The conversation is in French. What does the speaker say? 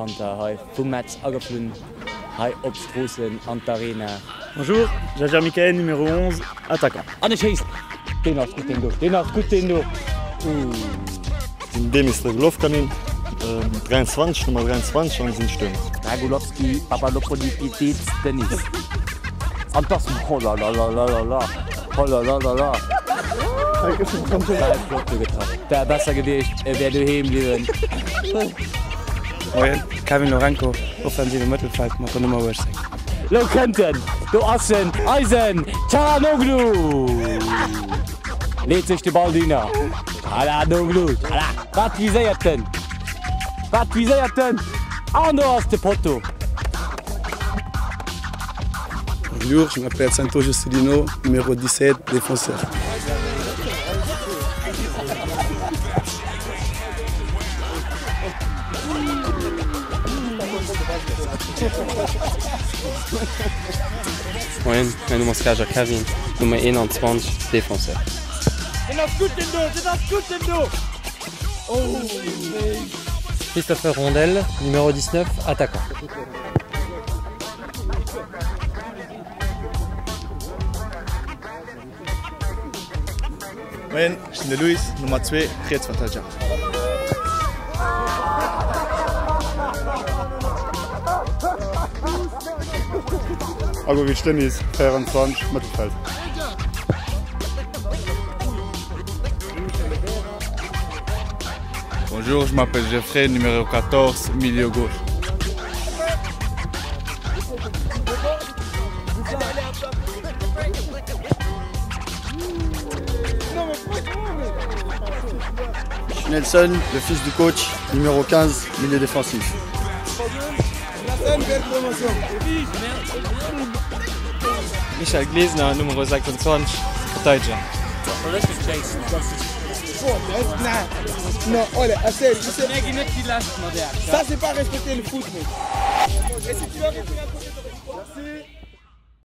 Hunter vum Matz ageflünn op Strossen an d'Arena. Bonjour, Jaja Michael, numéro 11, attaquant. An Chase Den ass gut do. Den ass gut do. Demis Lovkanin 23 Nummer 23 an sinn stimmt. Regulowski, Papadopoulos, Dennis. An das Hollalalala. Der besser Gewicht wer du heem liewen. Kevin Lorenko, offensive Mittelfeld, mat Nummer 6. Lo könnten, du Assen, Eisen, Çalhanoğlu. Lädt sich de Baldiner. Çalhanoğlu. Wat viséierten? Wat viséierten? An ass de Poto. Bonjour, je m'appelle Santo Juscelino, numéro 17, défenseur. Moin, mein Nummer ist Raja Kevin, Nummer 21, Défenseur. Christopher Rondel, numéro 19, attaquant. Moin, ich bin der Luis, Nummer 2, Rechtsverteidiger. Agovic Dennis 24 Mittelfeld. Bonjour, je m'appelle Jeffrey, numéro 14, milieu gauche. Nelson, le fils du coach, numéro 15, milieu défensif. Michael Glesner, Nummer 26, Verteidiger. Non, olha, a sério, ça c'est pas respecter le foot, mec. Et si tu veux, merci.